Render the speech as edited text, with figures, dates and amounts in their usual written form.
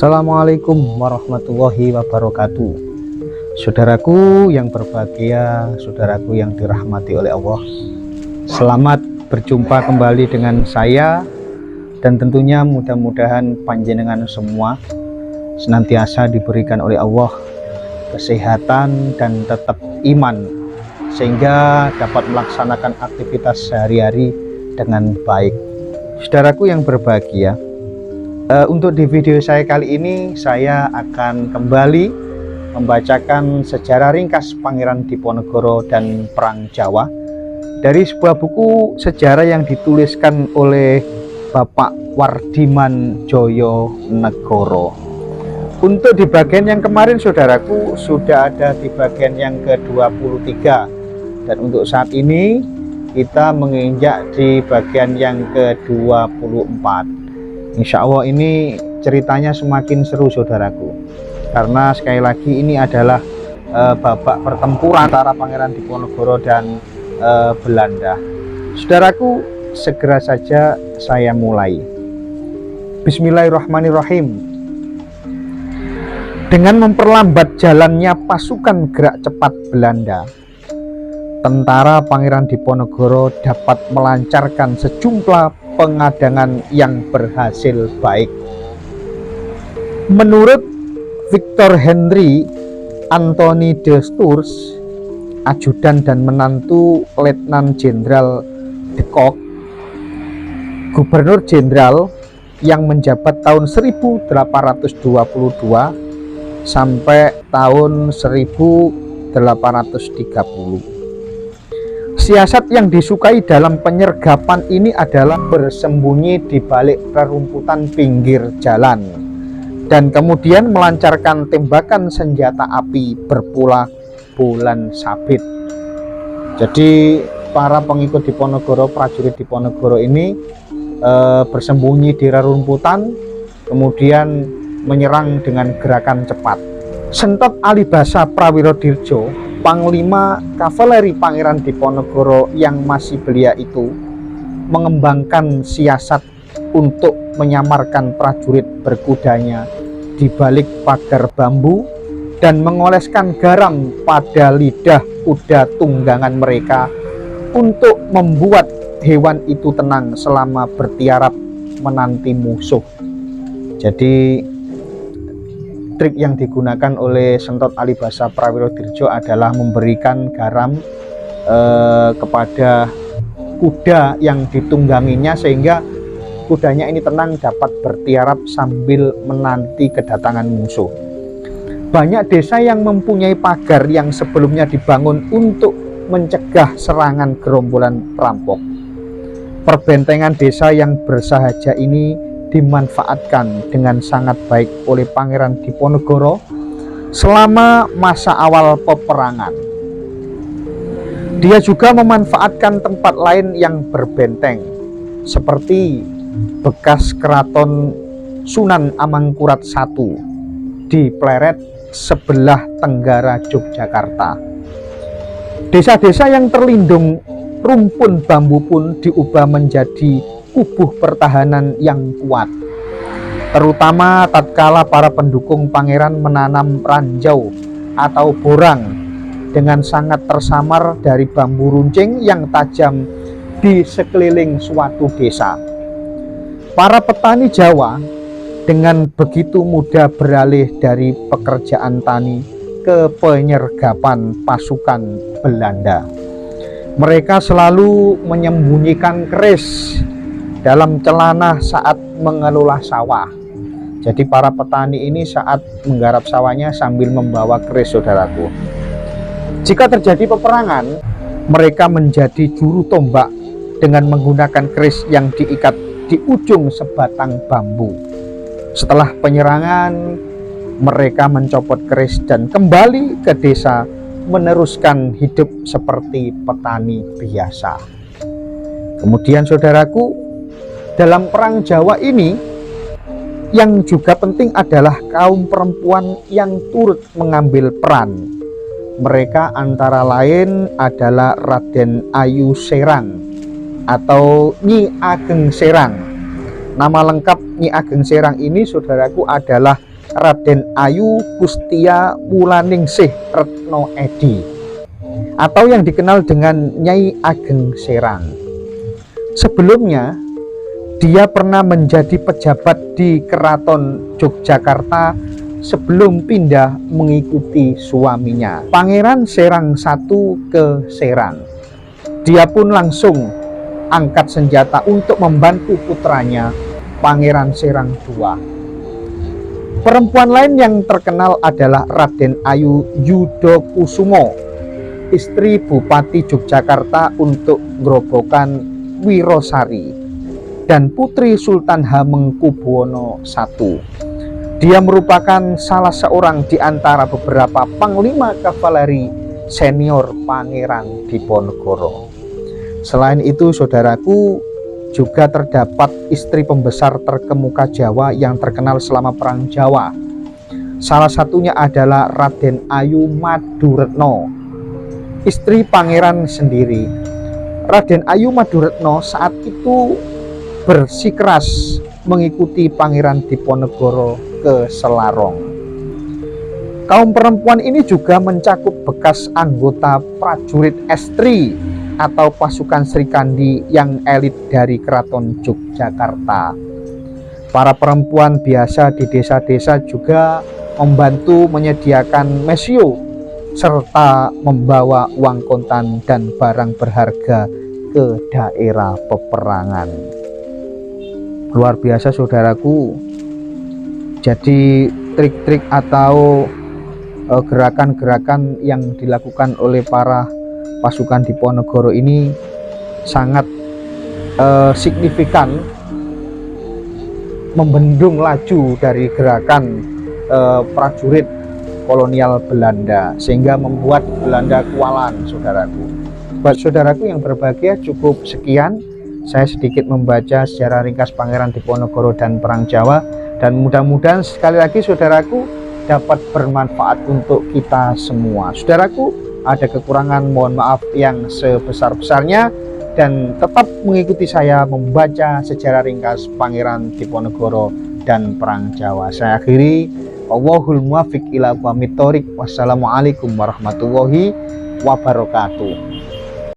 Assalamualaikum warahmatullahi wabarakatuh. Saudaraku yang berbahagia, saudaraku yang dirahmati oleh Allah, selamat berjumpa kembali dengan saya. Dan tentunya mudah-mudahan panjenengan semua senantiasa diberikan oleh Allah kesehatan dan tetap iman, sehingga dapat melaksanakan aktivitas sehari-hari dengan baik. Saudaraku yang berbahagia, untuk di video saya kali ini saya akan kembali membacakan sejarah ringkas Pangeran Diponegoro dan Perang Jawa dari sebuah buku sejarah yang dituliskan oleh Bapak Wardiman Joyonegoro. Untuk di bagian yang kemarin saudaraku sudah ada di bagian yang ke-23, dan untuk saat ini kita menginjak di bagian yang ke-24. Insya Allah ini ceritanya semakin seru saudaraku, karena sekali lagi ini adalah babak pertempuran antara Pangeran Diponegoro dan Belanda. Saudaraku, segera saja saya mulai. Bismillahirrahmanirrahim. Dengan memperlambat jalannya pasukan gerak cepat Belanda, tentara Pangeran Diponegoro dapat melancarkan sejumlah pengadangan yang berhasil baik. Menurut Victor Henry Anthony de Stures, ajudan dan menantu Letnan Jenderal de Kock, Gubernur Jenderal yang menjabat tahun 1822 sampai tahun 1830. Siasat yang disukai dalam penyergapan ini adalah bersembunyi di balik rerumputan pinggir jalan dan kemudian melancarkan tembakan senjata api berbola-bolan sabit. Jadi para pengikut Diponegoro, prajurit Diponegoro ini bersembunyi di rerumputan, kemudian menyerang dengan gerakan cepat. Sentot Alibasa Prawirodirjo, Panglima Kavaleri Pangeran Diponegoro yang masih belia itu, mengembangkan siasat untuk menyamarkan prajurit berkudanya di balik pagar bambu dan mengoleskan garam pada lidah kuda tunggangan mereka untuk membuat hewan itu tenang selama bertiarap menanti musuh. Jadi trik yang digunakan oleh Sentot Alibasa Prawirodirjo adalah memberikan garam kepada kuda yang ditungganginya, sehingga kudanya ini tenang dapat bertiarap sambil menanti kedatangan musuh. Banyak desa yang mempunyai pagar yang sebelumnya dibangun untuk mencegah serangan gerombolan perampok. Perbentengan desa yang bersahaja ini dimanfaatkan dengan sangat baik oleh Pangeran Diponegoro selama masa awal peperangan. Dia juga memanfaatkan tempat lain yang berbenteng seperti bekas keraton Sunan Amangkurat I di Pleret sebelah tenggara Yogyakarta. Desa-desa yang terlindung rumpun bambu pun diubah menjadi kubuh pertahanan yang kuat, terutama tatkala para pendukung pangeran menanam ranjau atau borang dengan sangat tersamar dari bambu runcing yang tajam di sekeliling suatu desa. Para petani Jawa dengan begitu mudah beralih dari pekerjaan tani ke penyergapan pasukan Belanda. Mereka selalu menyembunyikan keris dalam celana saat mengelola sawah. Jadi para petani ini saat menggarap sawahnya sambil membawa keris saudaraku. Jika terjadi peperangan, mereka menjadi juru tombak dengan menggunakan keris yang diikat di ujung sebatang bambu. Setelah penyerangan, mereka mencopot keris dan kembali ke desa meneruskan hidup seperti petani biasa. Kemudian saudaraku, dalam Perang Jawa ini yang juga penting adalah kaum perempuan yang turut mengambil peran. Mereka antara lain adalah Raden Ayu Serang atau Nyi Ageng Serang. Nama lengkap Nyi Ageng Serang ini saudaraku adalah Raden Ayu Kustia Wulaningsih Retno Edi, atau yang dikenal dengan Nyai Ageng Serang. Sebelumnya dia pernah menjadi pejabat di Keraton Yogyakarta sebelum pindah mengikuti suaminya, Pangeran Serang I ke Serang. Dia pun langsung angkat senjata untuk membantu putranya, Pangeran Serang II. Perempuan lain yang terkenal adalah Raden Ayu Yudokusumo, istri Bupati Yogyakarta untuk Grobogan Wirosari, dan putri Sultan Hamengkubuwono I. Dia merupakan salah seorang di antara beberapa panglima kavaleri senior Pangeran Diponegoro. Selain itu, saudaraku, juga terdapat istri pembesar terkemuka Jawa yang terkenal selama Perang Jawa. Salah satunya adalah Raden Ayu Maduretno, istri pangeran sendiri. Raden Ayu Maduretno saat itu bersikeras mengikuti Pangeran Diponegoro ke Selarong. Kaum perempuan ini juga mencakup bekas anggota prajurit estri atau pasukan Srikandi yang elit dari Keraton Yogyakarta. Para perempuan biasa di desa-desa juga membantu menyediakan mesio serta membawa uang kontan dan barang berharga ke daerah peperangan. Luar biasa, saudaraku. Jadi trik-trik atau gerakan-gerakan yang dilakukan oleh para pasukan Diponegoro ini sangat signifikan, membendung laju dari gerakan prajurit kolonial Belanda, sehingga membuat Belanda kualan, saudaraku. Buat saudaraku yang berbahagia, cukup sekian saya sedikit membaca sejarah ringkas Pangeran Diponegoro dan Perang Jawa, dan mudah-mudahan sekali lagi saudaraku dapat bermanfaat untuk kita semua. Saudaraku, ada kekurangan, mohon maaf yang sebesar-besarnya, dan tetap mengikuti saya membaca sejarah ringkas Pangeran Diponegoro dan Perang Jawa. Saya akhiri, wallahul muwaffiq ila aqwamit thoriq. Wassalamualaikum warahmatullahi wabarakatuh.